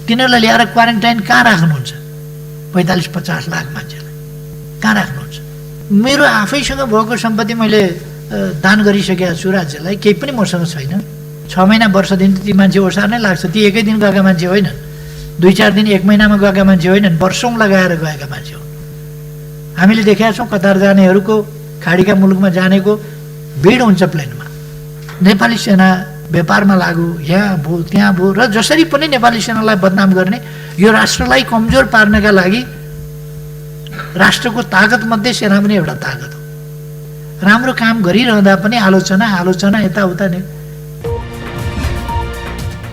तिनीहरूलाई ल्याएर क्वारेन्टाइन कहाँ राख्नुहुन्छ? 45-50 लाख मान्छेलाई कहाँ राख्नुहुन्छ? मेरो आफैसँग भएको सम्पत्ति मैले दान गरिसकेको छु राज्यलाई, केही पनि मसँग छैन। 6 महिना वर्ष दिन ती मान्छे ओसार नै लाग्छ। ती एकै दिन गएका मान्छे होइनन्, 2-4 दिन 1 महिनामा गएका मान्छे होइनन्, वर्षौँ लगाएर गएका मान्छे हो। हामीले देखेका छौँ कतार जानेहरूको, खाडीका मुलुकमा जानेको भिड हुन्छ प्लेनमा। नेपाली सेना व्यापारमा लागु, यहाँ भो त्यहाँ भो, र जसरी पनि नेपाली सेनालाई बदनाम गर्ने, यो राष्ट्रलाई कमजोर पार्नका लागि राष्ट्रको ताकतमध्ये सेना पनि एउटा ताकत हो। राम्रो काम गरिरहँदा पनि आलोचना यताउता नै।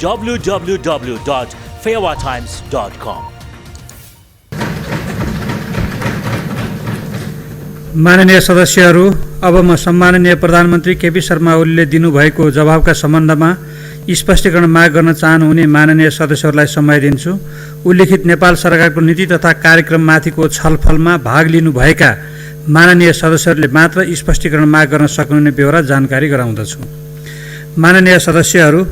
www.fairwatimes.com माननीय सदस्यहरू, अब म सम्माननीय प्रधानमन्त्री केपी शर्मा ओलीले दिनुभएको जवाबका सम्बन्धमा स्पष्टीकरण माग गर्न चाहनुहुने माननीय सदस्यहरूलाई समय दिन्छु। उल्लिखित नेपाल सरकारको नीति तथा कार्यक्रममाथिको छलफलमा भाग लिनुभएका माननीय सदस्यहरूले मात्र स्पष्टीकरण माग गर्न सक्नुहुने बेहोरा जानकारी गराउँदछु। माननीय सदस्यहरू,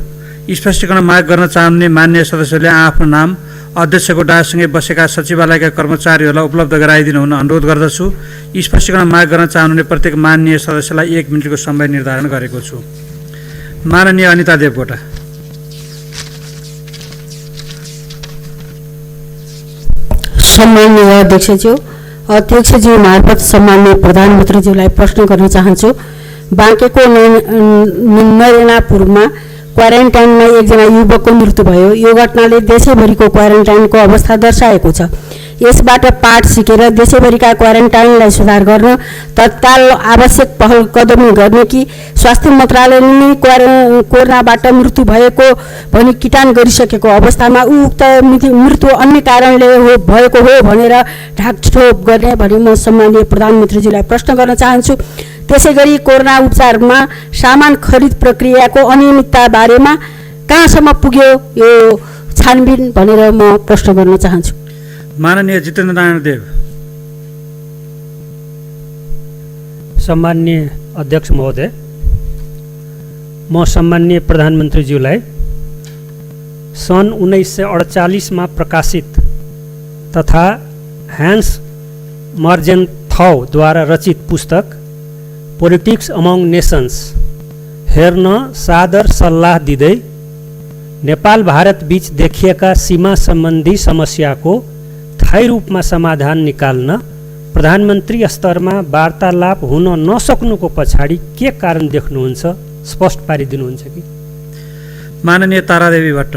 स्पष्टीकरण माग गर्न चाहनुहुने माननीय सदस्यले आफ्नो नाम अध्यक्षको डाँडासँगै बसेका सचिवालयका कर्मचारीहरूलाई उपलब्ध गराइदिनु हुन अनुरोध गर्दछु। स्पष्टीकरण माग गर्न चाहनुहुने प्रत्येक माननीय सदस्यलाई 1 मिनेटको समय निर्धारण गरेको छु। माननीय अनिता देवकोटा। सम्माननीय अध्यक्षज्यू मार्फत सम्माननीय प्रधानमन्त्रीज्यूलाई प्रश्न गर्न चाहन्छु। बाँकेको नरेनापुरमा क्वारेन्टाइनमा एकजना युवकको मृत्यु भयो। यो घटनाले देशैभरिको क्वारेन्टाइनको अवस्था दर्शाएको छ। यसबाट पाठ सिकेर देशैभरिका क्वारेन्टाइनलाई सुधार गर्न तत्काल आवश्यक पहल कदमी गर्ने कि स्वास्थ्य मन्त्रालयले नै कोरोनाबाट मृत्यु भएको भनी किटान गरिसकेको अवस्थामा उक्त मृत्यु अन्य कारणले भएको हो भनेर ढाकछोप गर्ने भनी म सम्माननीय प्रधानमन्त्रीज्यूलाई प्रश्न गर्न चाहन्छु। त्यसैगरी कोरोना उपचारमा सामान खरिद प्रक्रियाको अनियमितता बारेमा कहाँसम्म पुग्यो यो छानबिन भनेर म प्रश्न गर्न चाहन्छु। माननीय जितेन्द्र नारायण देव। सम्माननीय अध्यक्ष महोदय, म सम्माननीय प्रधानमन्त्रीज्यूलाई सन् 1948 मा प्रकाशित तथा ह्यान्स मर्जेन्थौद्वारा रचित पुस्तक पोलिटिक्स अमङ नेसन्स हेर्न सादर सल्लाह दिँदै नेपाल भारत बीच देखिएका सीमा सम्बन्धी समस्याको स्थायी रूपमा समाधान निकाल्न प्रधानमन्त्री स्तरमा वार्तालाप हुन नसक्नुको पछाडि के कारण देख्नुहुन्छ, स्पष्ट पारिदिनुहुन्छ कि? माननीय तारादेवी भट्ट।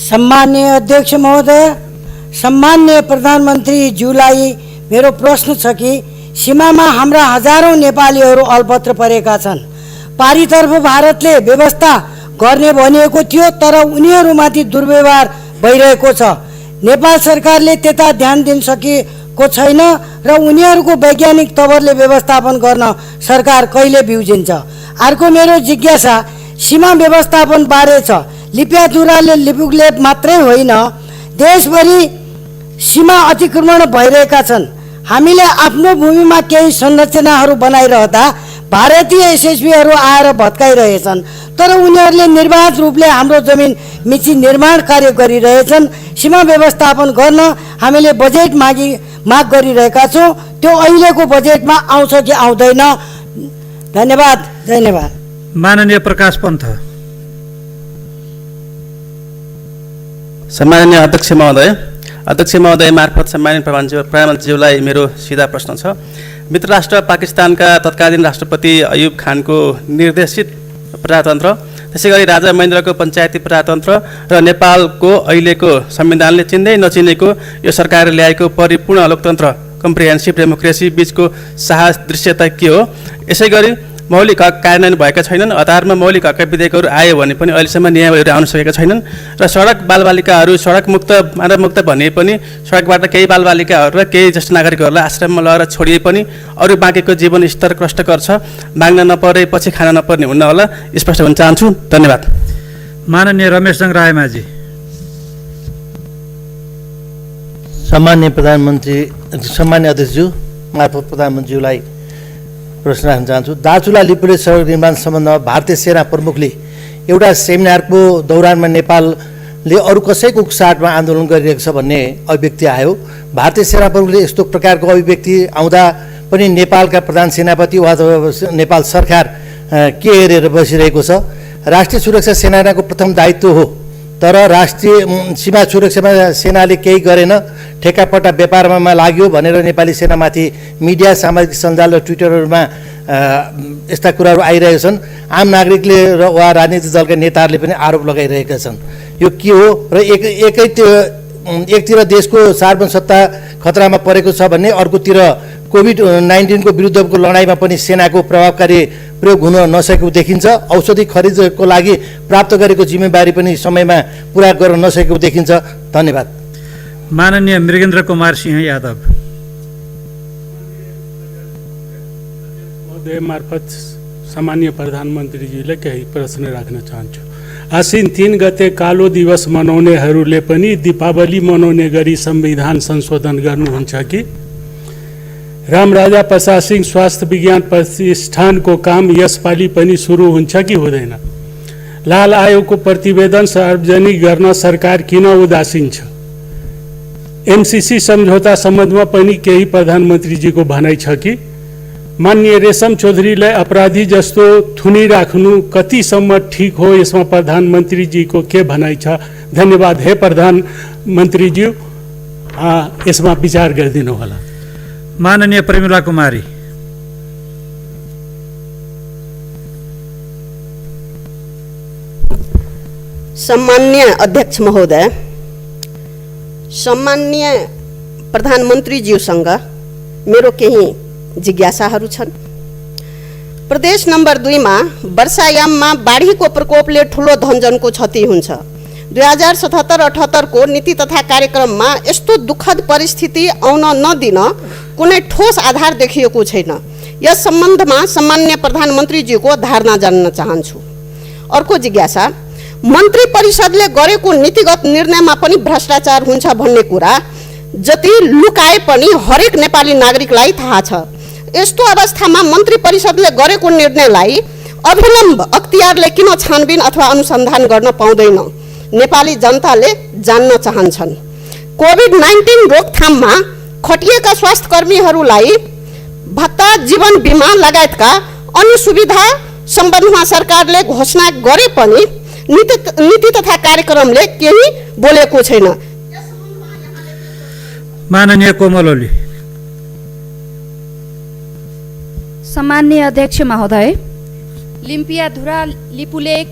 सम्माननीय अध्यक्ष महोदय, सम्माननीय प्रधानमन्त्रीज्यूलाई मेरो प्रश्न छ कि सीमामा हाम्रा हजारौं नेपालीहरू अल्पत्र परेका छन्। पारीतर्फ भारतले व्यवस्था गर्ने भनिएको थियो, तर उनीहरूमाथि दुर्व्यवहार भइरहेको छ। नेपाल सरकारले त्यता ध्यान दिन सकेको छैन र उनीहरूको वैज्ञानिक तवरले व्यवस्थापन गर्न सरकार कहिले बिउजिन्छ? अर्को मेरो जिज्ञासा सीमा व्यवस्थापन बारे छ। लिप्याधुराले लिपुलेप मात्रै होइन, देशभरि सीमा अतिक्रमण भइरहेका छन्। हामीले आफ्नो भूमिमा केही संरचनाहरू बनाइरहँदा भारतीय एसएसबीहरू आएर भत्काइरहेछन्, तर उनीहरूले निर्वाध रूपले हाम्रो जमिन मिची निर्माण कार्य गरिरहेछन्। सीमा व्यवस्थापन गर्न हामीले बजेट माग गरिरहेका छौँ। त्यो अहिलेको बजेटमा आउँछ कि आउँदैन? धन्यवाद। धन्यवाद। माननीय प्रकाश पन्थ। सम्माननीय अध्यक्ष महोदय मार्फत सम्माननीय प्रधानमन्त्रीज्यूलाई मेरो सिधा प्रश्न छ। मित्र राष्ट्र पाकिस्तानका तत्कालीन राष्ट्रपति अयुब खानको निर्देशित प्रजातन्त्र, त्यसैगरी राजा महेन्द्रको पञ्चायती प्रजातन्त्र र नेपालको अहिलेको संविधानले चिन्दै नचिनेको यो सरकारले ल्याएको परिपूर्ण लोकतन्त्र कम्प्रिहेन्सिभ डेमोक्रेसी बीचको सादृश्यता के हो? यसैगरी मौलिक हक कार्यान्वयन भएका छैनन्। आधारमा मौलिक हकका विधेयकहरू आयो भने पनि अहिलेसम्म न्यायहरू आउन सकेका छैनन् र सडक बालबालिकाहरू सडक मुक्त मानव मुक्त भनिए पनि सडकबाट केही बालबालिकाहरू र केही ज्येष्ठ नागरिकहरूलाई आश्रममा लगेर छोडिए पनि अरू बाँकीको जीवन स्तर कष्टकर छ। माग्न नपरेपछि खान नपर्ने हुन्न होला, स्पष्ट भन्न चाहन्छु। धन्यवाद। माननीय रमेशजङ रायमाझी। सम्माननीय अध्यक्षज्यू मार्फत प्रधानमन्त्रीज्यूलाई प्रश्न राख्न चाहन्छु। दार्चुला लिपुलेट सडक निर्माण सम्बन्धमा भारतीय सेना प्रमुखले एउटा सेमिनारको दौरानमा नेपालले अरू कसैको साटमा आन्दोलन गरिरहेको छ भन्ने अभिव्यक्ति आयो। भारतीय सेना प्रमुखले यस्तो प्रकारको अभिव्यक्ति आउँदा पनि नेपालका प्रधान सेनापति वा नेपाल सरकार के हेरेर बसिरहेको छ? राष्ट्रिय सुरक्षा सेनाको प्रथम दायित्व हो, तर राष्ट्रिय सीमा सुरक्षामा सेनाले केही गरेन, ठेक्कापट्टा व्यापारमा लाग्यो भनेर नेपाली सेनामाथि मिडिया, सामाजिक सञ्जाल र ट्विटरहरूमा यस्ता कुराहरू आइरहेका छन्। आम नागरिकले वा राजनीतिक दलका नेताहरूले पनि आरोप लगाइरहेका छन्। यो के हो र एकतिर देशको सार्वभौम सत्ता खतरामा परेको छ भने अर्कोतिर कोभिड-19 को विरुद्धको लडाइँमा पनि सेनाको प्रभावकारी प्रयोग हुन नसकेको देखिन्छ। औषधि खरिदको लागि प्राप्त गरेको जिम्मेवारी पनि समयमा पुरा गर्न नसकेको देखिन्छ। धन्यवाद। माननीय मृगेन्द्र कुमार सिंह यादव। महोदय मार्फत सामान्य प्रधानमन्त्रीजीले केही प्रश्न राख्न चाहन्छु। आश्विन 3 गते कालो दिवस मनाउनेहरूले पनि दीपावली मनाउने गरी संविधान संशोधन गर्नुहुन्छ कि? रामराजा प्रसाद सिंह स्वास्थ्य विज्ञान प्रतिष्ठानको काम यसपालि पनि सुरु हुन्छ कि हुँदैन? लाल आयोगको प्रतिवेदन सार्वजनिक गर्न सरकार किन उदासीन छ? एमसीसी सम्झौता सम्बन्धमा पनि केही प्रधानमन्त्रीजीको भनाइ छ कि? माननीय रेशम चौधरीलाई अपराधी जस्तो थुनिराख्नु कतिसम्म ठिक हो, यसमा प्रधानमन्त्रीजीको के भनाइ छ? धन्यवाद। हे प्रधानमन्त्रीज्यू, यसमा विचार गरिदिनु होला। माननीय प्रमिला कुमारी। सम्मान्य अध्यक्ष महोदय, सम्मान्य प्रधानमन्त्रीज्यूसँग मेरो केही जिज्ञासाहरू छन्। प्रदेश नम्बर 2 मा वर्षायाममा बाढीको प्रकोपले ठुलो धनजनको क्षति हुन्छ। 2077-78 को नीति तथा कार्यक्रममा यस्तो दुःखद परिस्थिति आउन नदिन कुनै ठोस आधार देखिएको छैन। यस सम्बन्धमा सम्मान्य प्रधानमन्त्रीज्यूको धारणा जान्न चाहन्छु। अर्को जिज्ञासा, मन्त्री परिषदले गरेको नीतिगत निर्णयमा पनि भ्रष्टाचार हुन्छ भन्ने कुरा जति लुकाए पनि हरेक नेपाली नागरिकलाई थाहा छ। यस्तो अवस्थामा मन्त्री परिषदले गरेको निर्णयलाई अभिलम्ब अख्तियारले किन छानबिन अथवा अनुसन्धान गर्न पाउँदैन? नेपाली जनताले जान्न चाहन्छन्। कोभिड-19 रोकथाममा खटिएका स्वास्थ्यकर्मीहरूलाई भत्ता, जीवन बिमा लगायतका अन्य सुविधा सम्बन्धमा सरकारले घोषणा गरे पनि नीति तथा कार्यक्रमले केही बोलेको छैन। माननीय कोमल ओली। सम्मान्य अध्यक्ष महोदय, लिम्पियाधुरा, लिपुलेक,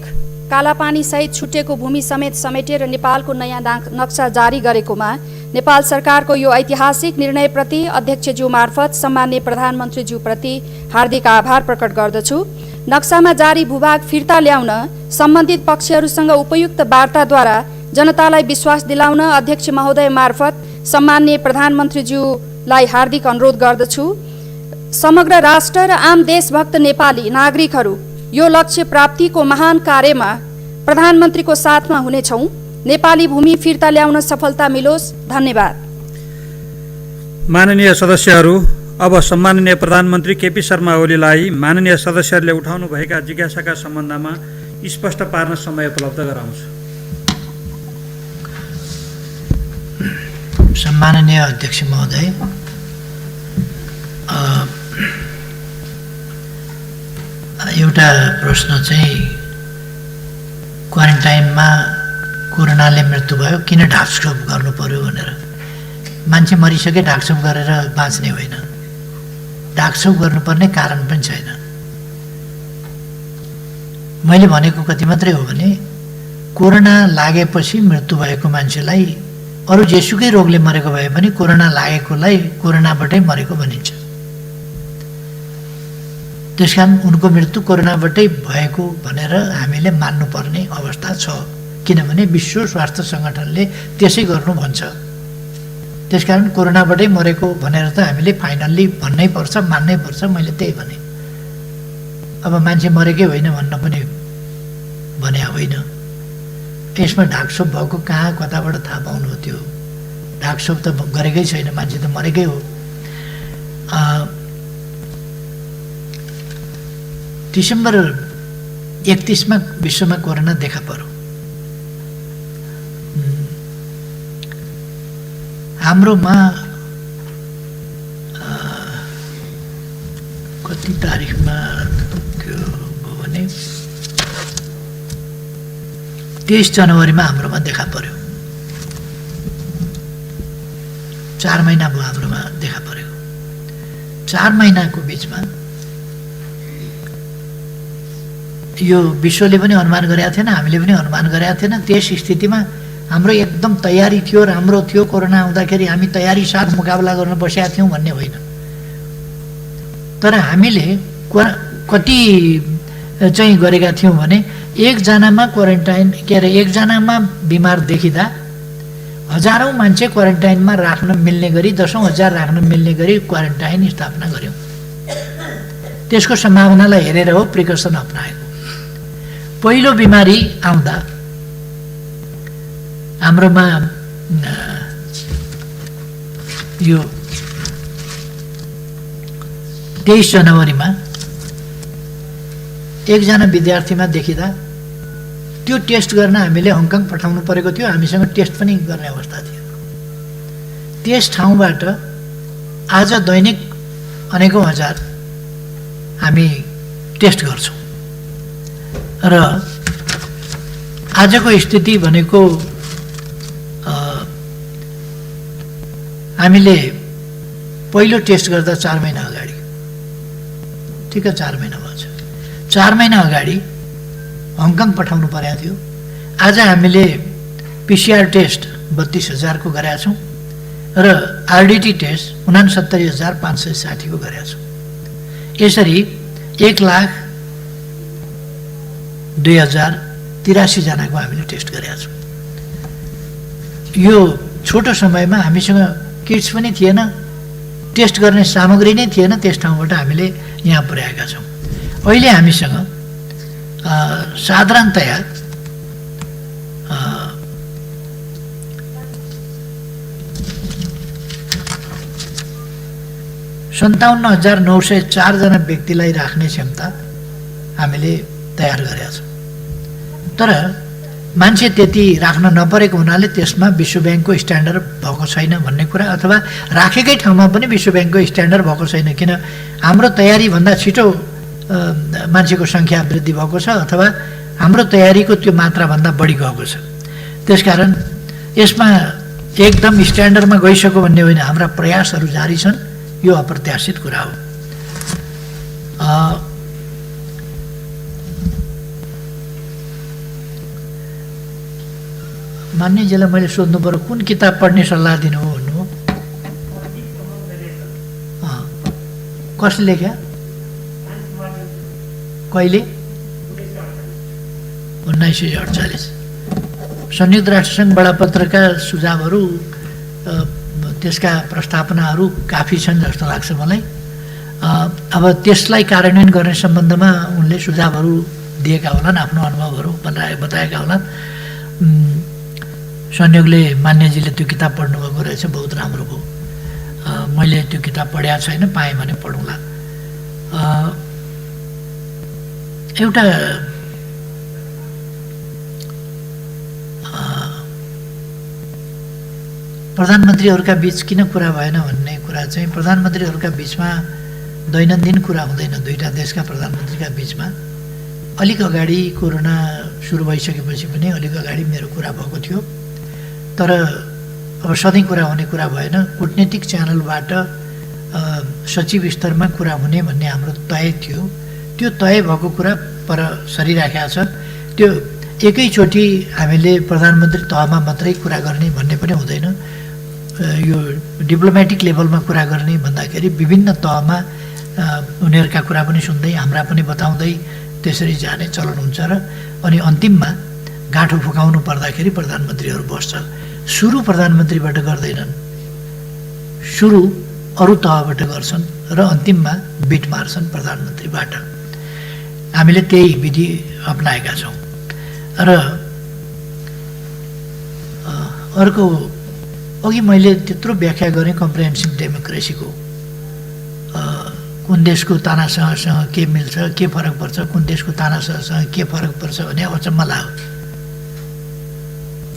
कालापानी सहित छुटेको भूमि समेत समेटेर नेपालको नयाँ नक्सा जारी गरेकोमा नेपाल सरकारको यो ऐतिहासिक निर्णयप्रति अध्यक्षज्यू मार्फत सम्मान्य प्रधानमन्त्रीज्यूप्रति हार्दिक आभार प्रकट गर्दछु। नक्सामा जारी भूभाग फिर्ता ल्याउन सम्बन्धित पक्षहरूसँग उपयुक्त वार्ताद्वारा जनतालाई विश्वास दिलाउन अध्यक्ष महोदय मार्फत सम्मान्य प्रधानमन्त्रीज्यूलाई हार्दिक अनुरोध गर्दछु। समग्र राष्ट्र र आम देशभक्त नेपाली नागरिकहरू यो लक्ष्य प्राप्तिको महान कार्यमा प्रधानमन्त्रीको साथमा हुनेछौँ। नेपाली भूमि फिर्ता ल्याउन सफलता मिलोस्। धन्यवाद। माननीय सदस्यहरू, अब सम्माननीय प्रधानमन्त्री केपी शर्मा ओलीलाई माननीय सदस्यहरूले उठाउनु भएका जिज्ञासाका सम्बन्धमा स्पष्ट पार्न समय उपलब्ध गराउँछु। सम्माननीय अध्यक्ष महोदय, एउटा प्रश्न चाहिँ क्वारेन्टाइनमा कोरोनाले मृत्यु भयो, किन ढाकछोप गर्नु पर्यो भनेर। मान्छे मरिसके ढाकछोप गरेर बाँच्ने होइन, ढाकछोप गर्नुपर्ने कारण पनि छैन। मैले भनेको कति मात्रै हो भने कोरोना लागेपछि मृत्यु भएको मान्छेलाई अरू जेसुकै रोगले मरेको भए पनि कोरोना लागेकोलाई कोरोनाबाटै मरेको भनिन्छ। त्यसकारण उनको मृत्यु कोरोनाबाटै भएको भनेर हामीले मान्नुपर्ने अवस्था छ, किनभने विश्व स्वास्थ्य सङ्गठनले त्यसै गर्नु भन्छ। त्यसकारण कोरोनाबाटै मरेको भनेर त हामीले फाइनल्ली भन्नै पर्छ, मान्नै पर्छ। मैले त्यही भने। अब मान्छे मरेकै होइन भन्न पनि भने होइन। यसमा ढाकछोप भएको कहाँ कताबाट थाहा पाउनु हो? त्यो ढाकछोप त गरेकै छैन, मान्छे त मरेकै हो। डिसेम्बर 31 विश्वमा कोरोना देखा पर्यो। हाम्रोमा कति तारिखमा त्यो भयो भने 23 जनवरीमा हाम्रोमा देखा पर्यो। 4 महिना भयो हाम्रोमा देखा परेको। 4 महिनाको बिचमा यो विश्वले पनि अनुमान गरेका थिएन, हामीले पनि अनुमान गरेका थिएन। त्यस स्थितिमा हाम्रो एकदम तयारी थियो, राम्रो थियो। कोरोना आउँदाखेरि हामी तयारी साथ मुकाबला गर्न बसेका थियौँ भन्ने होइन। तर हामीले कति चाहिँ गरेका थियौँ भने एकजनामा क्वारेन्टाइन एकजनामा बिमार देखिँदा हजारौँ मान्छे क्वारेन्टाइनमा राख्न मिल्ने गरी 10,000 राख्न मिल्ने गरी क्वारेन्टाइन स्थापना गऱ्यौँ। त्यसको सम्भावनालाई हेरेर हो प्रिकसन अपनाएको। पहिलो बिमारी आउँदा हाम्रोमा यो 23 जनवरीमा एकजना विद्यार्थीमा देखिँदा त्यो टेस्ट गर्न हामीले हङकङ पठाउनु परेको थियो। हामीसँग टेस्ट पनि गर्ने अवस्था थियो। त्यस ठाउँबाट आज दैनिक अनेकौँ हजार हामी टेस्ट गर्छौँ र आजको स्थिति भनेको हामीले पहिलो टेस्ट गर्दा 4 महिना अगाडि, ठिक 4 महिना भएछ, 4 महिना अगाडि हङकङ पठाउनु परेको थियो। आज हामीले पिसिआर टेस्ट 32,000 को गरेका छौँ र आरडिटी टेस्ट 69,560 को गरेका छौँ। यसरी 1,02,083 जनाको हामीले टेस्ट गरेका छौँ। यो छोटो समयमा हामीसँग किट्स पनि थिएन, टेस्ट गर्ने सामग्री नै थिएन। त्यस ठाउँबाट हामीले यहाँ पुर्याएका छौँ। अहिले हामीसँग साधारणतया $57,904 जना व्यक्तिलाई राख्ने क्षमता हामीले तयार गरेका छौँ। तर मान्छे त्यति राख्न नपरेको हुनाले त्यसमा विश्व ब्याङ्कको स्ट्यान्डर्ड भएको छैन भन्ने कुरा, अथवा राखेकै ठाउँमा पनि विश्व ब्याङ्कको स्ट्यान्डर्ड भएको छैन। किन हाम्रो तयारीभन्दा छिटो मान्छेको सङ्ख्या वृद्धि भएको छ, अथवा हाम्रो तयारीको त्यो मात्राभन्दा बढी गएको छ। त्यसकारण यसमा एकदम स्ट्यान्डर्डमा गइसक्यो भन्ने होइन, हाम्रा प्रयासहरू जारी छन्। यो अप्रत्याशित कुरा हो। मान्यजीलाई मैले सोध्नु पर्यो कुन किताब पढ्ने सल्लाह दिनु हो भन्नु हो। कसले लेख्या, कहिले? 1948। संयुक्त राष्ट्रसङ्घ बडापत्रका सुझावहरू, त्यसका प्रस्तावनाहरू काफी छन् जस्तो लाग्छ मलाई। अब त्यसलाई कार्यान्वयन गर्ने सम्बन्धमा उनले सुझावहरू दिएका होलान्, आफ्नो अनुभवहरू बताएका होलान्। संयोगले मान्यजीले त्यो किताब पढ्नुभएको रहेछ, बहुत राम्रो भयो। मैले त्यो किताब पढेको छैन, पाएँ भने पढौँला। एउटा प्रधानमन्त्रीहरूका बीच किन कुरा भएन भन्ने कुरा चाहिँ, प्रधानमन्त्रीहरूका बीचमा दैनन्दिन कुरा हुँदैन। दुईटा देशका प्रधानमन्त्रीका बीचमा अलिक अगाडि कोरोना सुरु भइसकेपछि पनि अलिक अगाडि मेरो कुरा भएको थियो। तर अब सधैँ कुरा हुने कुरा भएन। कुटनीतिक च्यानलबाट सचिव स्तरमा कुरा हुने भन्ने हाम्रो तय थियो। त्यो तय भएको कुरा पर सरिराखेको छ। त्यो एकैचोटि हामीले प्रधानमन्त्री तहमा मात्रै कुरा गर्ने भन्ने पनि हुँदैन। यो डिप्लोमेटिक लेभलमा कुरा गर्ने भन्दाखेरि विभिन्न तहमा उनीहरूका कुरा पनि सुन्दै, हाम्रा पनि बताउँदै त्यसरी जाने चलन हुन्छ। र अनि अन्तिममा गाँठो फुकाउनु पर्दाखेरि प्रधानमन्त्रीहरू बस्छ। सुरु प्रधानमन्त्रीबाट गर्दैनन्, सुरु अरू तहबाट गर्छन् र अन्तिममा बिट मार्छन् प्रधानमन्त्रीबाट। हामीले त्यही विधि अपनाएका छौँ। र अर्को, अघि मैले त्यत्रो व्याख्या गरेँ कम्प्रिहेन्सिभ डेमोक्रेसीको, कुन देशको तानाशाहसँग के मिल्छ, के फरक पर्छ, कुन देशको तानाशाहसँग के फरक पर्छ भने अचम्म लाग्यो।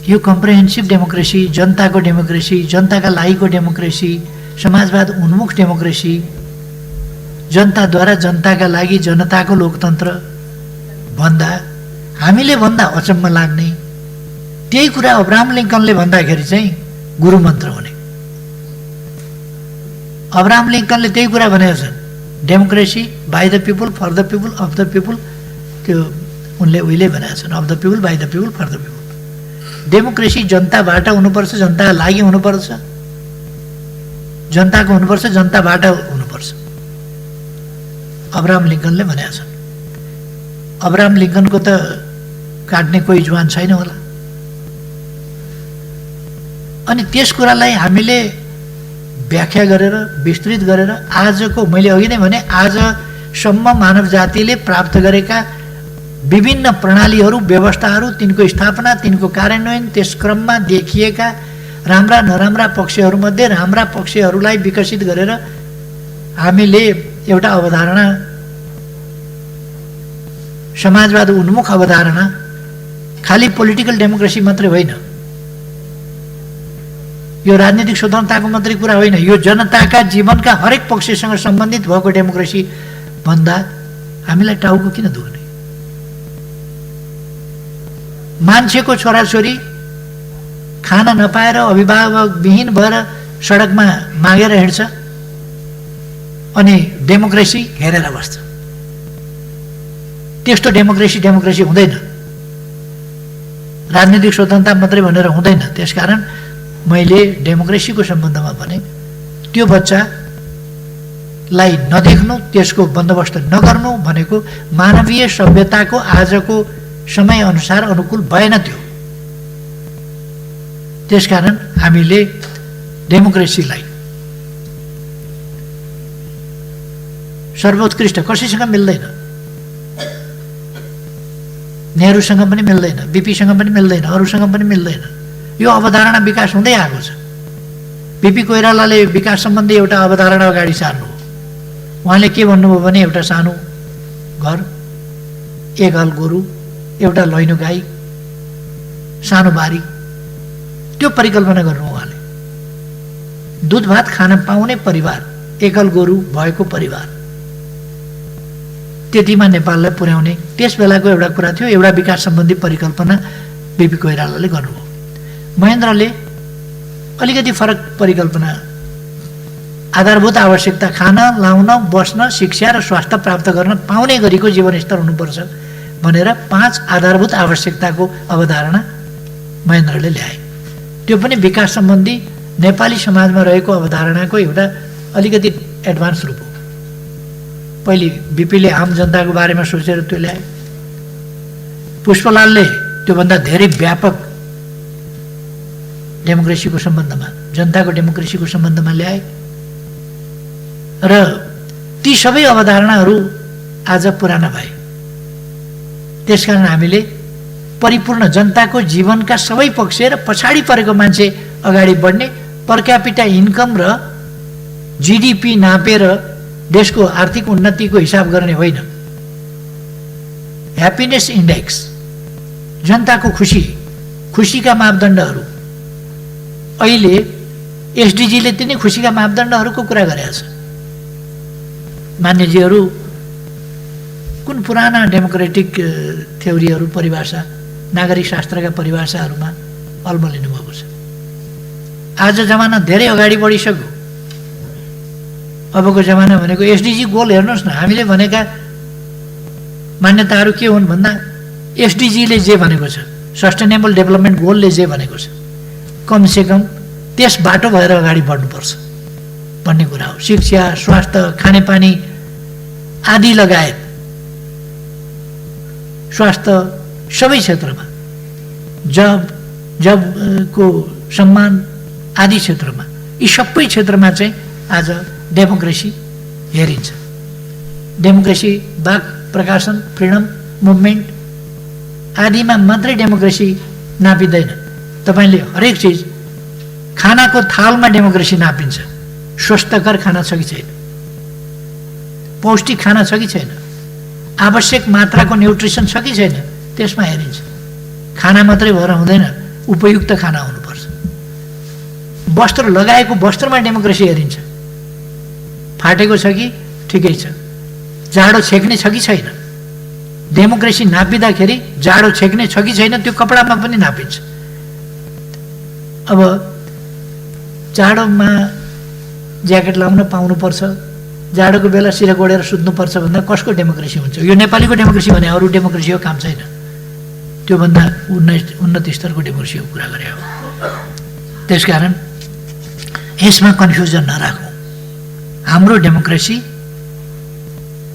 यो कम्प्रिहेन्सिभ डेमोक्रेसी, जनताको डेमोक्रेसी, जनताका लागिको डेमोक्रेसी, समाजवाद उन्मुख डेमोक्रेसी, जनताद्वारा जनताका लागि जनताको लोकतन्त्र भन्दा हामीले भन्दा अचम्म लाग्ने त्यही कुरा अब्राहम लिङ्कनले भन्दाखेरि चाहिँ गुरुमन्त्र हुने। अब्राहम लिङ्कनले त्यही कुरा भनेका छन्, democracy by the people, for the people, of the people. त्यो उनले उहिले भनेका छन्, of the people, by the people, for the people. Democracy जनताबाट हुनुपर्छ, जनताका लागि हुनुपर्छ, जनताको हुनुपर्छ, जनताबाट हुनुपर्छ। अब्राहम लिङ्कनले भनेका छन्। अब्राहम लिङ्कनको त काट्ने कोही जुवान छैन होला। अनि त्यस कुरालाई हामीले व्याख्या गरेर विस्तृत गरेर आजको, मैले अघि नै भने, आजसम्म मानव जातिले प्राप्त गरेका विभिन्न प्रणालीहरू, व्यवस्थाहरू, तिनको स्थापना, तिनको कार्यान्वयन, त्यस क्रममा देखिएका राम्रा नराम्रा पक्षहरूमध्ये राम्रा पक्षहरूलाई विकसित गरेर हामीले एउटा अवधारणा, समाजवाद उन्मुख अवधारणा, खालि पोलिटिकल डेमोक्रेसी मात्रै होइन, यो राजनीतिक स्वतन्त्रताको मात्रै कुरा होइन, यो जनताका जीवनका हरेक पक्षसँग सम्बन्धित भएको डेमोक्रेसी भन्दा हामीलाई टाउको किन दुख्ने? मान्छेको छोराछोरी खाना नपाएर अभिभावकविहीन भएर सडकमा मागेर हिँड्छ अनि डेमोक्रेसी हेरेर बस्छ। त्यस्तो डेमोक्रेसी हुँदैन। राजनीतिक स्वतन्त्रता मात्रै भनेर हुँदैन। त्यसकारण मैले डेमोक्रेसीको सम्बन्धमा भने त्यो बच्चालाई नदेख्नु, त्यसको बन्दोबस्त नगर्नु भनेको मानवीय सभ्यताको आजको समय अनुसार अनुकूल भएन त्यो। त्यसकारण हामीले डेमोक्रेसीलाई सर्वोत्कृष्ट कसैसँग मिल्दैन, नेहरूसँग पनि मिल्दैन, बिपीसँग पनि मिल्दैन, अरूसँग पनि मिल्दैन। यो अवधारणा विकास हुँदै आएको छ। बिपी कोइरालाले विकास सम्बन्धी एउटा अवधारणा अगाडि सार्नु हो। उहाँले के भन्नुभयो भने एउटा सानो घर, एक हल गोरु, एउटा लैनो गाई, सानो बारी, त्यो परिकल्पना गर्नु उहाँले। दुध भात खान पाउने परिवार, एकल गोरु भएको परिवार, त्यतिमा नेपाललाई पुर्याउने त्यस बेलाको एउटा कुरा थियो। एउटा विकास सम्बन्धी परिकल्पना बिपी कोइरालाले गर्नुभयो। महेन्द्रले अलिकति फरक परिकल्पना, आधारभूत आवश्यकता खान, लाउन, बस्न, शिक्षा र स्वास्थ्य प्राप्त गर्न पाउने गरीको जीवनस्तर हुनुपर्छ भनेर 5 आधारभूत आवश्यकताको अवधारणा महेन्द्रले ल्याए। त्यो पनि विकास सम्बन्धी नेपाली समाजमा रहेको अवधारणाको एउटा अलिकति एडभान्स रूप हो। पहिले बिपीले आम जनताको बारेमा सोचेर त्यो ल्याए। पुष्पलालले त्योभन्दा धेरै व्यापक डेमोक्रेसीको सम्बन्धमा, जनताको डेमोक्रेसीको सम्बन्धमा ल्याए र ती सबै अवधारणाहरू आज पुराना भए। त्यसकारण हामीले परिपूर्ण जनताको जीवनका सबै पक्ष र पछाडि परेको मान्छे अगाडि बढ्ने, पर क्यापिटा इन्कम र जिडिपी नापेर देशको आर्थिक उन्नतिको हिसाब गर्ने होइन। ह्याप्पिनेस इन्डेक्स, जनताको खुसीका मापदण्डहरू, अहिले एसडिजीले तिनै खुसीका मापदण्डहरूको कुरा गरेका छ। मान्यजीहरू कुन पुराना डेमोक्रेटिक थ्योरीहरू, परिभाषा, नागरिक शास्त्रका परिभाषाहरूमा अल्मलिनु भएको छ। आज जमाना धेरै अगाडि बढिसक्यो। अबको जमाना भनेको एसडिजी गोल हेर्नुहोस् न। हामीले भनेका मान्यताहरू के हुन् भन्दा एसडिजीले जे भनेको छ, सस्टेनेबल डेभलपमेन्ट गोलले जे भनेको छ, कमसेकम त्यस बाटो भएर अगाडि बढ्नुपर्छ भन्ने कुरा हो। शिक्षा, स्वास्थ्य, खानेपानी आदि लगायत स्वास्थ्य सबै क्षेत्रमा, जबको सम्मान आदि क्षेत्रमा, यी सबै क्षेत्रमा चाहिँ आज डेमोक्रेसी हेरिन्छ। डेमोक्रेसी वाक प्रकाशन, फ्रिडम मुभमेन्ट आदिमा मात्रै डेमोक्रेसी नापिँदैन। तपाईँले हरेक चिज, खानाको थालमा डेमोक्रेसी नापिन्छ। स्वस्थकर खाना छ कि छैन, पौष्टिक खाना छ कि छैन, आवश्यक मात्राको न्युट्रिसन छ कि छैन, त्यसमा हेरिन्छ। खाना मात्रै भएर हुँदैन, उपयुक्त खाना हुनुपर्छ। वस्त्र लगाएको वस्त्रमा डेमोक्रेसी हेरिन्छ। फाटेको छ कि ठिकै छ, जाडो छेक्ने छ कि छैन। डेमोक्रेसी नापिँदाखेरि जाडो छेक्ने छ कि छैन त्यो कपडामा पनि नापिन्छ। अब जाडोमा ज्याकेट लगाउन पाउनुपर्छ, जाडोको बेला सिरक ओढेर सुत्नुपर्छ भन्दा कसको डेमोक्रेसी हुन्छ? यो नेपालीको डेमोक्रेसी भने अरू डेमोक्रेसीको काम छैन। त्योभन्दा उन्नत स्तरको डेमोक्रेसीको कुरा गरे हो। त्यसकारण यसमा कन्फ्युजन नराखौँ। हाम्रो डेमोक्रेसी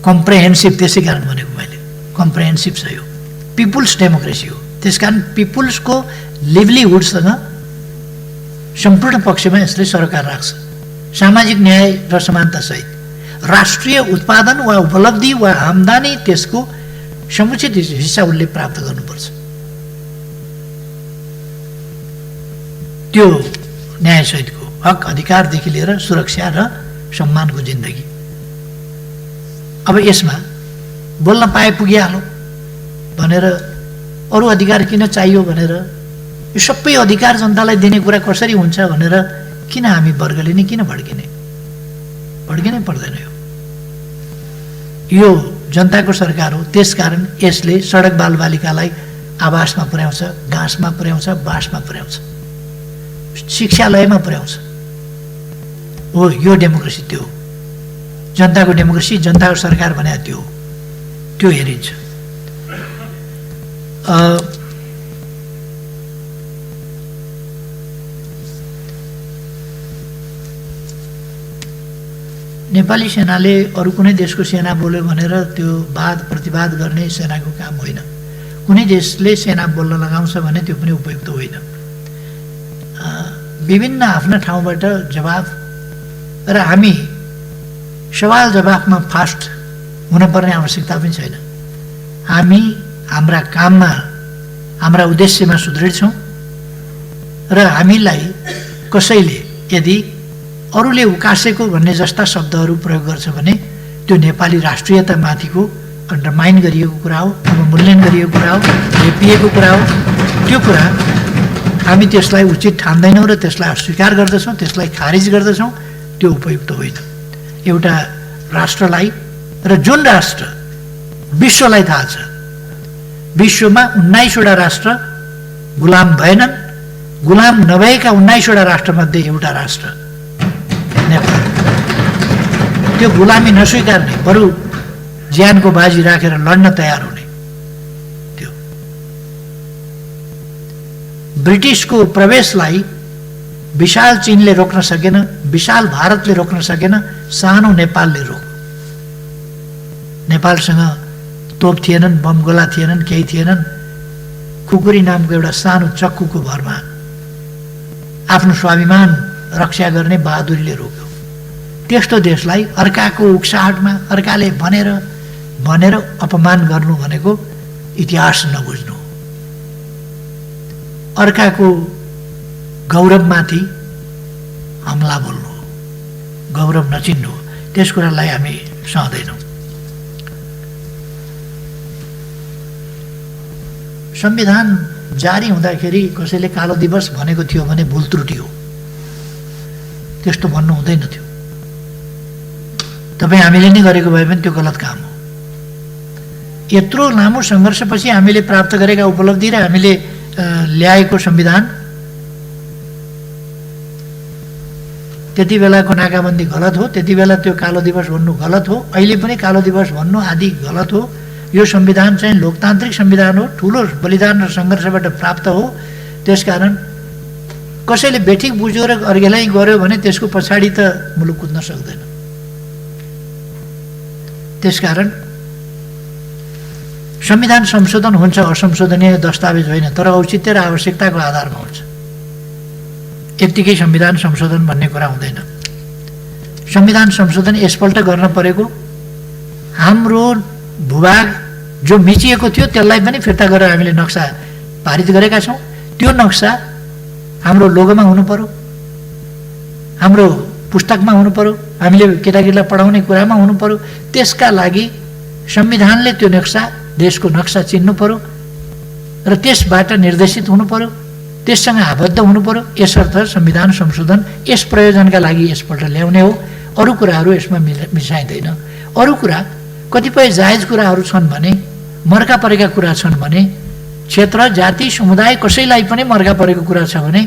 कम्प्रेहेन्सिभ, त्यसै कारण भनेको मैले कम्प्रेहेन्सिभ छ। यो पिपुल्स डेमोक्रेसी हो। त्यसकारण पिपुल्सको लिभलीहुडसँग सम्पूर्ण पक्षमा यसले सरकार राख्छ, सामाजिक न्याय र समानता सहित। राष्ट्रिय उत्पादन वा उपलब्धि वा आम्दानी त्यसको समुचित हिस्सा उसले प्राप्त गर्नुपर्छ। त्यो न्यायसहितको हक अधिकारदेखि लिएर सुरक्षा र सम्मानको जिन्दगी। अब यसमा बोल्न पाए पुगिहाल्यो भनेर अरू अधिकार किन चाहियो भनेर यो सबै अधिकार जनतालाई दिने कुरा कसरी हुन्छ भनेर किन हामी वर्गले नै किन भड्किने? भड्किनै पर्दैन। यो जनताको सरकार हो। त्यसकारण यसले सडक बालबालिकालाई आवासमा पुर्याउँछ, घाँसमा पुर्याउँछ, बाँसमा पुर्याउँछ, शिक्षालयमा पुर्याउँछ। हो यो डेमोक्रेसी त्यो हो। जनताको डेमोक्रेसी, जनताको सरकार भने त्यो हो। त्यो हेरिन्छ। नेपाली सेनाले अरू कुनै देशको सेना बोल्यो भनेर त्यो वाद प्रतिवाद गर्ने सेनाको काम होइन। कुनै देशले सेना बोल्न लगाउँछ भने त्यो पनि उपयुक्त होइन। विभिन्न आफ्ना ठाउँबाट जवाफ, र हामी सवाल जवाफमा फास्ट हुनुपर्ने आवश्यकता पनि छैन। हामी हाम्रा काममा, हाम्रा उद्देश्यमा सुदृढ छौँ र हामीलाई कसैले यदि अरूले उकासेको भन्ने जस्ता शब्दहरू प्रयोग गर्छ भने त्यो नेपाली राष्ट्रियतामाथिको अन्डरमाइन गरिएको कुरा हो, अवमूल्यन गरिएको कुरा हो, हेपिएको कुरा हो। त्यो कुरा हामी त्यसलाई उचित ठान्दैनौँ र त्यसलाई अस्वीकार गर्दछौँ, त्यसलाई खारिज गर्दछौँ। त्यो उपयुक्त होइन। एउटा राष्ट्रलाई, र जुन राष्ट्र विश्वलाई थाहा छ, विश्वमा 19वटा राष्ट्र गुलाम भएनन्, गुलाम नभएका 19वटा राष्ट्रमध्ये एउटा राष्ट्र नेपाल। त्यो गुलामी नस्वीकार्ने, बरु ज्यानको बाजी राखेर लड्न तयार हुने। त्यो ब्रिटिसको प्रवेशलाई विशाल चीनले रोक्न सकेन, विशाल भारतले रोक्न सकेन, सानो नेपालले रोक्यो। नेपालसँग तोप थिएनन्, बम गोला थिएनन्, केही थिएनन्। खुकुरी नामको एउटा सानो चक्कुको भरमा आफ्नो स्वाभिमान रक्षा गर्ने बहादुरीले रोक्यो। त्यस्तो देशलाई अर्काको उक्साहटमा अर्काले भनेर अपमान गर्नु भनेको इतिहास नबुझ्नु, अर्काको गौरवमाथि हमला बोल्नु हो, गौरव नचिन्नु हो। त्यस कुरालाई हामी सहँदैनौँ। संविधान जारी हुँदाखेरि कसैले कालो दिवस भनेको थियो भने भुल त्रुटि हो। त्यस्तो भन्नु हुँदैन थियो। तपाईँ हामीले नै गरेको भए पनि त्यो गलत काम हो। यत्रो लामो सङ्घर्षपछि हामीले प्राप्त गरेका उपलब्धि र हामीले ल्याएको संविधान, त्यति बेलाको नाकाबन्दी गलत हो, त्यति बेला त्यो कालो दिवस भन्नु गलत हो, अहिले पनि कालो दिवस भन्नु आदि गलत हो। यो संविधान चाहिँ लोकतान्त्रिक संविधान हो, ठुलो बलिदान र सङ्घर्षबाट प्राप्त हो। त्यसकारण कसैले बेठिक बुझ्यो र अर्घेलाई गर्यो भने त्यसको पछाडि त मुलुक कुद्न सक्दैन। त्यसकारण संविधान संशोधन हुन्छ, असंशोधनीय दस्तावेज होइन, तर औचित्य र आवश्यकताको आधारमा हुन्छ। यत्तिकै संविधान संशोधन भन्ने कुरा हुँदैन। संविधान संशोधन यसपल्ट गर्न परेको हाम्रो भूभाग जो मिचिएको थियो त्यसलाई पनि फिर्ता गरेर हामीले नक्सा पारित गरेका छौँ। त्यो नक्सा हाम्रो लोगोमा हुनु पर्यो, हाम्रो पुस्तकमा हुनु पर्यो, हामीले केटाकेटीलाई पढाउने कुरामा हुनु पर्यो। त्यसका लागि संविधानले त्यो नक्सा, देशको नक्सा चिन्नु पर्यो र त्यसबाट निर्देशित हुनु पर्यो, त्यससँग आबद्ध हुनु पर्यो। यसर्थ संविधान संशोधन यस प्रयोजनका लागि यसपल्ट ल्याउने हो। अरू कुराहरू यसमा मिसाइँदैन। अरू कुरा कतिपय जायज कुराहरू छन् भने, मर्का परेका कुरा छन् भने, क्षेत्र जाति समुदाय कसैलाई पनि मर्का परेको कुरा छ भने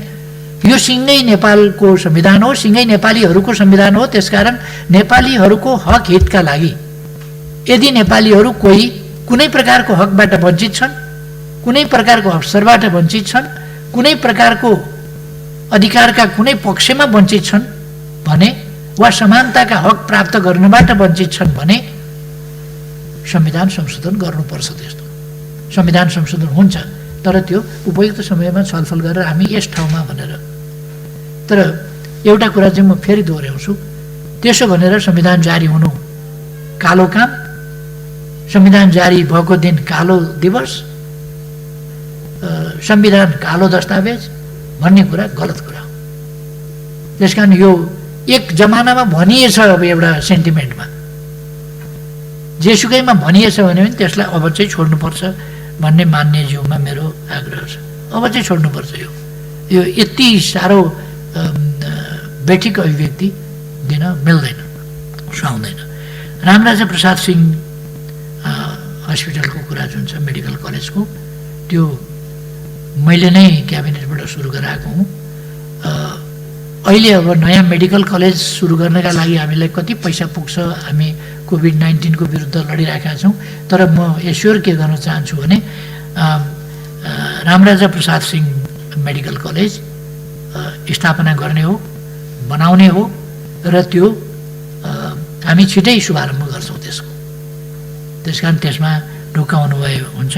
यो सिँगै नेपालको संविधान हो, सिँगै नेपालीहरूको संविधान हो। त्यसकारण नेपालीहरूको हक हितका लागि यदि नेपालीहरू कोही कुनै प्रकारको हकबाट वञ्चित छन्, कुनै प्रकारको अवसरबाट वञ्चित छन्, कुनै प्रकारको अधिकारका कुनै पक्षमा वञ्चित छन् भने वा समानताका हक प्राप्त गर्नबाट वञ्चित छन् भने संविधान संशोधन गर्नुपर्छ। त्यस्तो संविधान संशोधन हुन्छ, तर त्यो उपयुक्त समयमा छलफल गरेर हामी यस ठाउँमा भनेर। तर एउटा कुरा चाहिँ म फेरि दोहोऱ्याउँछु, त्यसो भनेर संविधान जारी हुनु कालो काम, संविधान जारी भएको दिन कालो दिवस, संविधान कालो दस्तावेज भन्ने कुरा गलत कुरा हो। त्यसकारण यो एक जमानामा भनिएछ, अब एउटा सेन्टिमेन्टमा जेसुकैमा भनिएछ भने पनि त्यसलाई अब चाहिँ छोड्नुपर्छ भन्ने मान्यज्यूमा मेरो आग्रह छ। अब चाहिँ छोड्नुपर्छ। यो यति साह्रो बैठिक अभिव्यक्ति दिन मिल्दैन, सुहाउँदैन। रामराजा प्रसाद सिंह हस्पिटलको कुरा जुन छ, मेडिकल कलेजको, त्यो मैले नै क्याबिनेटबाट सुरु गराएको हुँ। अहिले अब नयाँ मेडिकल कलेज सुरु गर्नका लागि हामीलाई कति पैसा पुग्छ, हामी कोभिड-19 को विरुद्ध लडिरहेका छौँ। तर म एस्योर के गर्न चाहन्छु भने रामराजा प्रसाद सिंह मेडिकल कलेज स्थापना गर्ने हो, बनाउने हो र त्यो हामी छिटै शुभारम्भ गर्छौँ त्यसको। त्यसकारण त्यसमा ढुकाउनु भए हुन्छ।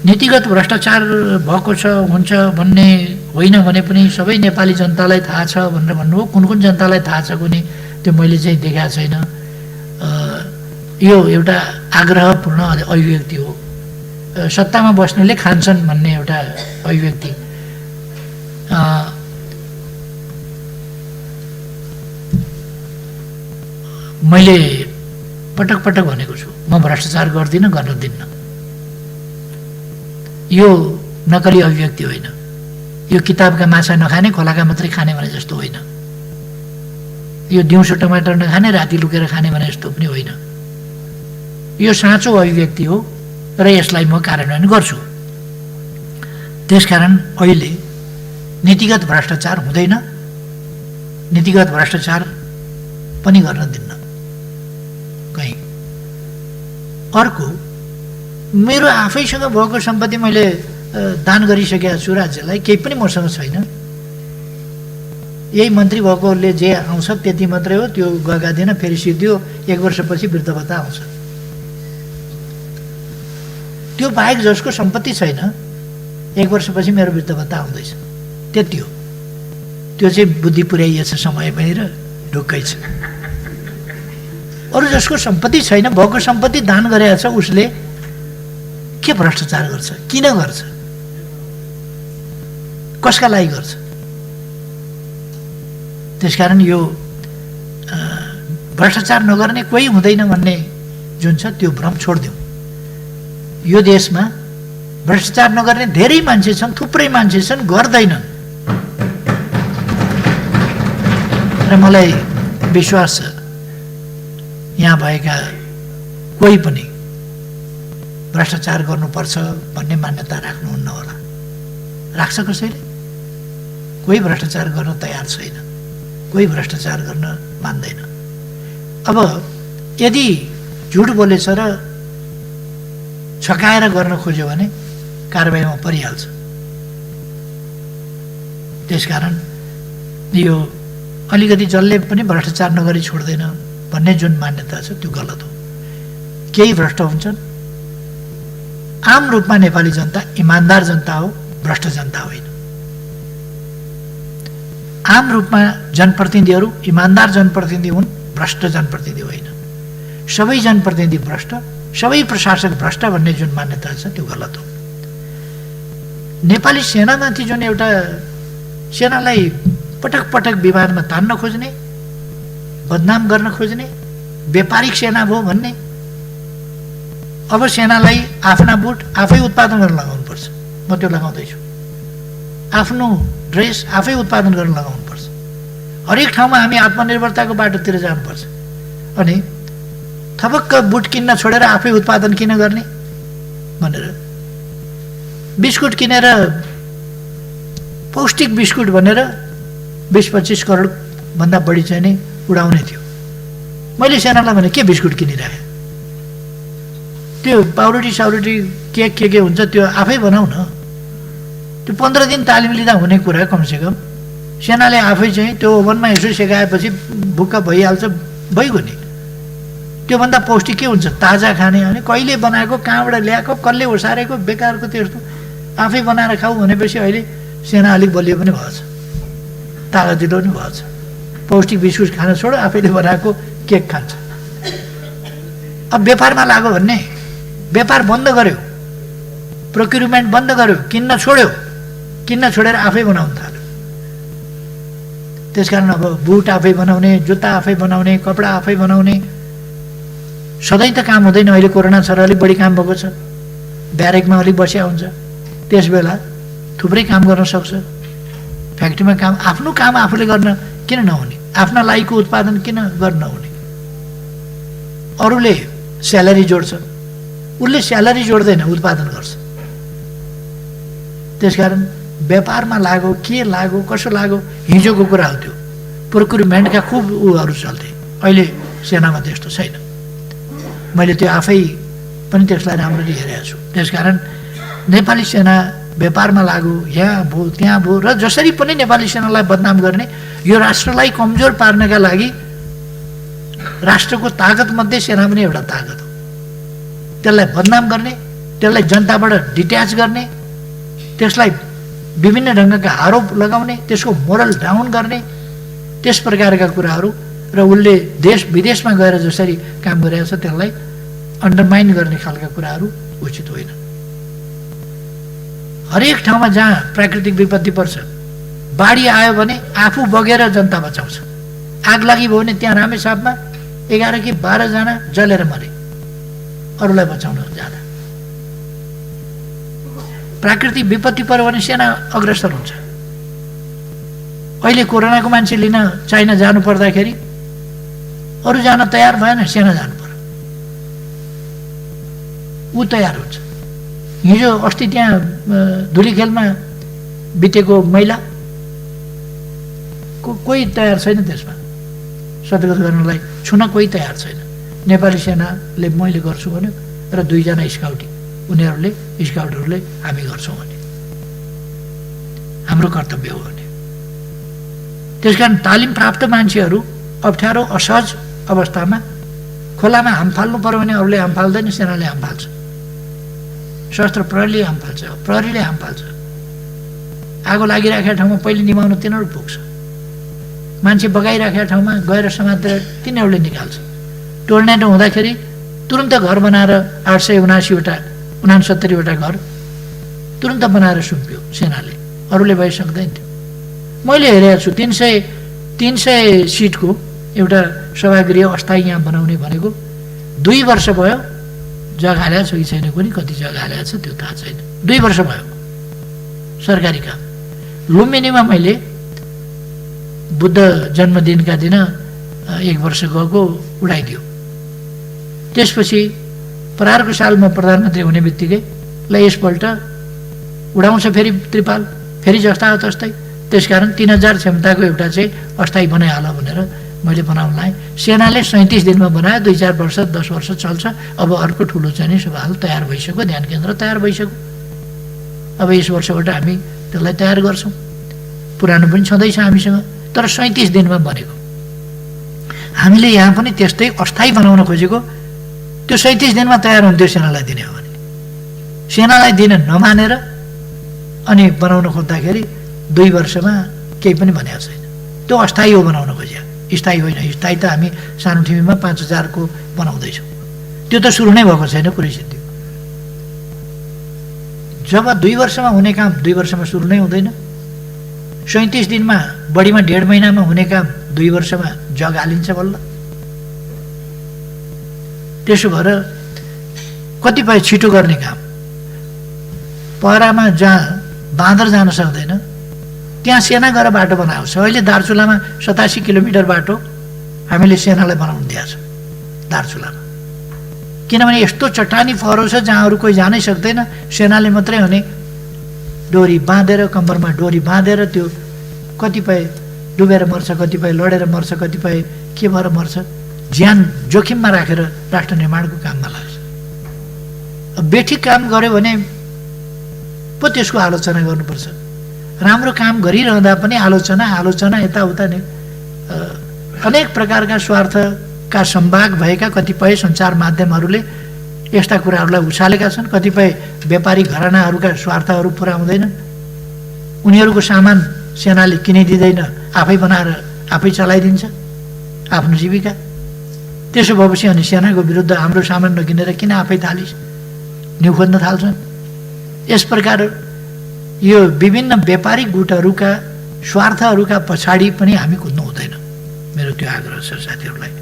नीतिगत भ्रष्टाचार भएको छ हुन्छ भन्ने होइन भने पनि सबै नेपाली जनतालाई थाहा छ भनेर भन्नुभयो। कुन कुन जनतालाई थाहा छ कुनै त्यो मैले चाहिँ देखाएको छैन। यो एउटा आग्रहपूर्ण अभिव्यक्ति हो। सत्तामा बस्नेले खान्छन् भन्ने एउटा अभिव्यक्ति। मैले पटक पटक भनेको छु, म भ्रष्टाचार गर्दिनँ, गर्न दिन्न। यो नकली अभिव्यक्ति होइन। यो किताबका माछा नखाने खोलाका मात्रै खाने भने जस्तो होइन। यो दिउँसो टमाटर नखाने राति लुकेर खाने भने जस्तो पनि होइन। यो साँचो अभिव्यक्ति हो र यसलाई म कार्यान्वयन गर्छु। त्यसकारण अहिले नीतिगत भ्रष्टाचार हुँदैन, नीतिगत भ्रष्टाचार पनि गर्न दिन्न कहीँ। अर्को, मेरो आफैसँग भएको सम्पत्ति मैले दान गरिसकेको छु राज्यलाई, केही पनि मसँग छैन। यही मन्त्री भएकोले जे आउँछ त्यति मात्रै हो, त्यो गएका दिन फेरि सिद्धियो, 1 वर्षपछि वृद्ध भत्ता आउँछ। त्यो बाहेक जसको सम्पत्ति छैन 1 वर्षपछि मेरो वृद्ध भत्ता आउँदैछ, त्यति हो। त्यो चाहिँ बुद्धि पुर्याइएछ समयमै र ढुक्कै छ। अरू जसको सम्पत्ति छैन, भएको सम्पत्ति दान गरेको छ, उसले के भ्रष्टाचार गर्छ, किन गर्छ, कसका लागि गर्छ? त्यसकारण यो भ्रष्टाचार नगर्ने कोही हुँदैन भन्ने जुन छ त्यो भ्रम छोडिदिउँ। यो देशमा भ्रष्टाचार नगर्ने धेरै मान्छे छन्, थुप्रै मान्छे छन्, गर्दैनन्। र मलाई विश्वास छ यहाँ भएका कोही पनि भ्रष्टाचार गर्नुपर्छ भन्ने मान्यता राख्नुहुन्न होला। राख्छ कसैले? कोही भ्रष्टाचार गर्न तयार छैन, कोही भ्रष्टाचार गर्न मान्दैन। अब यदि झुट बोलेछ र छकाएर गर्न खोज्यो भने कारबाहीमा परिहाल्छ। त्यसकारण यो अलिकति जसले पनि भ्रष्टाचार नगरी छोड्दैन भन्ने जुन मान्यता छ त्यो गलत हो। केही भ्रष्ट हुन्छन्। आम रूपमा नेपाली जनता इमान्दार जनता हो, भ्रष्ट जनता होइन। आम रूपमा जनप्रतिनिधिहरू इमान्दार जनप्रतिनिधि हुन्, भ्रष्ट जनप्रतिनिधि होइन। सबै जनप्रतिनिधि भ्रष्ट, सबै प्रशासक भ्रष्ट भन्ने जुन मान्यता छ त्यो गलत हो। नेपाली सेनामाथि जुन एउटा सेनालाई पटक पटक विवादमा तान्न खोज्ने, बदनाम गर्न खोज्ने, व्यापारिक सेना भयो भन्ने। अब सेनालाई आफ्ना बुट आफै उत्पादन गर्न लगाउनुपर्छ, म त्यो लगाउँदैछु। आफ्नो ड्रेस आफै उत्पादन गर्न लगाउनुपर्छ। हरेक ठाउँमा हामी आत्मनिर्भरताको बाटोतिर जानुपर्छ। अनि थपक्क बुट किन्न छोडेर आफै उत्पादन किन गर्ने भनेर बिस्कुट किनेर पौष्टिक बिस्कुट भनेर 20-25 करोड भन्दा बढी चाहिँ नै उडाउने थियो। मैले सेनालाई भने के बिस्कुट किनिराखेँ, त्यो पाउरोटी साउरोटी केक के हुन्छ त्यो आफै बनाऊ न। त्यो 15 दिन तालिम लिँदा हुने कुरा कमसेकम। सेनाले आफै चाहिँ त्यो ओभनमा यसो सेकाएपछि भुक्क भइहाल्छ, भइगयो नि। त्योभन्दा पौष्टिक के हुन्छ, ताजा खाने। अनि कहिले बनाएको, कहाँबाट ल्याएको, कसले ओसारेको, बेकारको त्यस्तो आफै बनाएर खाऊ भनेपछि अहिले सेना अलिक बलियो पनि भएछ, तागतिलो पनि भएछ। पौष्टिक बिस्कुट खान छोड, आफैले बनाएको केक खान्छ। अब व्यापारमा लाग्यो भन्ने, व्यापार बन्द गर्यो, प्रोक्युरमेन्ट बन्द गर्यो, किन्न छोड्यो, किन्न छोडेर आफै बनाउन थाल्यो। त्यसकारण अब बुट आफै बनाउने, जुत्ता आफै बनाउने, कपडा आफै बनाउने। सधैँ त काम हुँदैन, अहिले कोरोना छ र अलिक बढी काम भएको छ, ब्यारेकमा अलिक बसिया हुन्छ, त्यस बेला थुप्रै काम गर्न सक्छ। फ्याक्ट्रीमा काम, आफ्नो काम आफूले गर्न किन नहुने, आफ्ना लाइकको उत्पादन किन गर्न नहुने। अरूले स्यालेरी जोड्छ, उसले स्यालेरी जोड्दैन, उत्पादन गर्छ। त्यसकारण व्यापारमा लाग्यो, के लाग्यो, कसो लाग्यो, हिजोको कुरा हो त्यो। प्रोक्युरमेन्टका खुब उहरू चल्थे, अहिले सेनामा त्यस्तो छैन। मैले त्यो आफै पनि त्यसलाई राम्ररी हेरेको छु। त्यसकारण नेपाली सेना व्यापारमा लाग्यो, यहाँ भयो त्यहाँ भयो, र जसरी पनि नेपाली सेनालाई बदनाम गर्ने, यो राष्ट्रलाई कमजोर पार्नका लागि राष्ट्रको ताकतमध्ये सेना पनि एउटा ताकत हो। त्यसलाई बदनाम गर्ने, त्यसलाई जनताबाट डिट्याच गर्ने, त्यसलाई विभिन्न ढङ्गका आरोप लगाउने, त्यसको मोरल डाउन गर्ने, त्यस प्रकारका कुराहरू र उसले देश विदेशमा गएर जसरी काम गरिरहेको छ त्यसलाई अन्डरमाइन गर्ने खालका कुराहरू उचित होइन। हरेक ठाउँमा जहाँ प्राकृतिक विपत्ति पर्छ, बाढी आयो भने आफू बगेर जनता बचाउँछ। आग लागि भयो भने त्यहाँ रामेछापमा 11 कि 12 जना जलेर मरे, अरूलाई बचाउन जाँदा। प्राकृतिक विपत्ति पर्यो भने सेना अग्रसर हुन्छ। अहिले कोरोनाको मान्छे लिन चाइना जानु पर्दाखेरि अरू जान तयार भएन, सेना जानु पर्यो, ऊ तयार हुन्छ। हिजो अस्ति त्यहाँ धुलीखेलमा बितेको महिला कोही तयार छैन, त्यसमा सदगत गर्नलाई छुन कोही तयार छैन। नेपाली सेनाले मैले गर्छु भन्यो र 2 जना स्काउटिङ, उनीहरूले स्काउटहरूले हामी गर्छौँ भने हाम्रो कर्तव्य हो भने। त्यसकारण तालिम प्राप्त मान्छेहरू अप्ठ्यारो असहज अवस्थामा खोलामा हाम फाल्नु पर्यो भने अरूले हाम फाल्दैन, सेनाले हाम फाल्छ। शस्त्र प्रहरीले हाम फाल्छ, प्रहरीले हाम फाल्छ। आगो लागिराखेका ठाउँमा पहिले निभाउन तिनीहरू पुग्छ, मान्छे बगाइराखेका ठाउँमा गएर समातेर तिनीहरूले निकाल्छ। टोर्नेडो हुँदाखेरि तुरन्त घर बनाएर 879वटा घर तुरन्त बनाएर सुम्पियो सेनाले, अरूले भइसक्दैन थियो। मैले हेरेको छु 300 सिटको एउटा सभागृह अस्थायी यहाँ बनाउने भनेको 2 वर्ष भयो। जग्गा हालेको छ कि छैन कुनै, कति जग्गा हालेको छ त्यो थाहा छैन। 2 वर्ष भयो सरकारी काम। लुम्बिनीमा मैले बुद्ध जन्मदिनका दिन 1 वर्ष गएको उडाइदियो। त्यसपछि प्रहारको साल म प्रधानमन्त्री हुने बित्तिकै ल यसपल्ट उडाउँछ फेरि त्रिपाल, फेरि जस्ता हो तस्तै। त्यसकारण 3000 क्षमताको एउटा चाहिँ अस्थायी बनाइहाल भनेर मैले बनाउन लाएँ। सेनाले 37 दिनमा बनायो, 2-4 वर्ष 10 वर्ष चल्छ। अब अर्को ठुलो चाहिँ सवाल तयार भइसक्यो, ध्यान केन्द्र तयार भइसक्यो। अब यस वर्षबाट हामी त्यसलाई तयार गर्छौँ। पुरानो पनि छँदैछ हामीसँग, तर 37 दिनमा बनेको। हामीले यहाँ पनि त्यस्तै अस्थायी बनाउन खोजेको, त्यो 37 दिनमा तयार हुन्थ्यो सेनालाई दिने हो भने। सेनालाई दिन नमानेर अनि बनाउन खोज्दाखेरि 2 वर्षमा केही पनि भनेको छैन। त्यो अस्थायी हो बनाउन खोज्या, स्थायी होइन। स्थायी त हामी सानो टिमीमा 5000 को बनाउँदैछौँ, त्यो त सुरु नै भएको छैन कुनै सिद्धि। जब 2 वर्षमा हुने काम 2 वर्षमा सुरु नै हुँदैन, 37 दिनमा बढीमा 1.5 महिनामा हुने काम 2 वर्षमा जग हालिन्छ बल्ल। त्यसो भएर कतिपय छिटो गर्ने काम, पहरामा जहाँ बाँदर जान सक्दैन त्यहाँ सेना गएर बाटो बनाएको छ। अहिले दार्चुलामा 87 किलोमिटर बाटो हामीले सेनालाई बनाउनु दिएको छ दार्चुलामा, किनभने यस्तो चट्टानी फहरो छ जहाँ अरू कोही जानै सक्दैन। सेनाले मात्रै हुने डोरी बाँधेर, कम्मरमा डोरी बाँधेर त्यो कतिपय डुबेर मर्छ, कतिपय लडेर मर्छ, कतिपय के भएर मर्छ, ज्यान जोखिममा राखेर राष्ट्र निर्माणको काममा लाग्छ। बेठिक काम गर्यो भने पो त्यसको आलोचना गर्नुपर्छ। राम्रो काम गरिरहँदा पनि आलोचना यताउता नै अनेक प्रकारका स्वार्थका सम्भाग भएका कतिपय सञ्चार माध्यमहरूले यस्ता कुराहरूलाई उछालेका छन्। कतिपय व्यापारी घरानाहरूका स्वार्थहरू पुरा हुँदैनन्, उनीहरूको सामान सेनाले किनिदिँदैन, आफै बनाएर आफै चलाइदिन्छ आफ्नो जीविका। त्यसो भएपछि अनि सेनाको विरुद्ध हाम्रो सामान नकिनेर किन आफै थालिस् न्यु खोज्न थाल्छन्। यस प्रकार यो विभिन्न व्यापारिक गुटहरूका स्वार्थहरूका पछाडि पनि हामी कुद्नु हुँदैन, मेरो त्यो आग्रह छ साथीहरूलाई।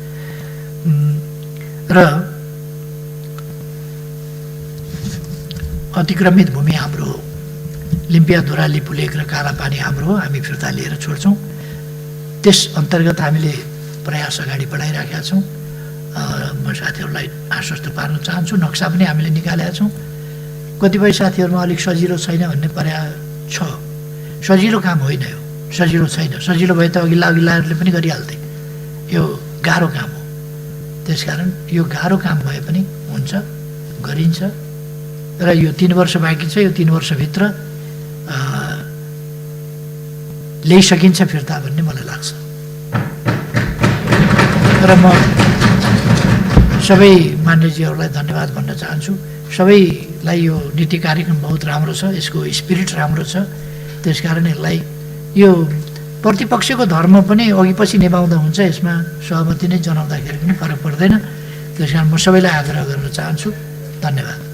र अतिक्रमित भूमि हाम्रो हो, लिम्पियाधुरा, लिपुलेक र कालापानी हाम्रो हो, हामी फिर्ता लिएर छोड्छौँ। त्यस अन्तर्गत हामीले प्रयास अगाडि बढाइराखेका छौँ। म साथीहरूलाई आश्वस्त पार्न चाहन्छु, नक्सा पनि हामीले निकालेका छौँ। कतिपय साथीहरूमा अलिक सजिलो छैन भन्ने पर्याय छ, सजिलो काम होइन यो, सजिलो छैन। सजिलो भए त अघिल्लाहरूले पनि गरिहाल्थे, यो गाह्रो काम हो। त्यसकारण यो गाह्रो काम भए पनि हुन्छ, गरिन्छ। र यो 3 वर्ष बाँकी छ, यो 3 वर्षभित्र ल्याइसकिन्छ फिर्ता भन्ने मलाई लाग्छ। र म सबै मान्यजीहरूलाई धन्यवाद भन्न चाहन्छु। सबैलाई यो नीति कार्यक्रम बहुत राम्रो छ, यसको स्पिरिट राम्रो छ। त्यसकारण यसलाई यो प्रतिपक्षको धर्म पनि अघि पछि निभाउँदा हुन्छ, यसमा सहमति नै जनाउँदाखेरि पनि फरक पर्दैन। त्यसकारण म सबैलाई आग्रह गर्न चाहन्छु। धन्यवाद।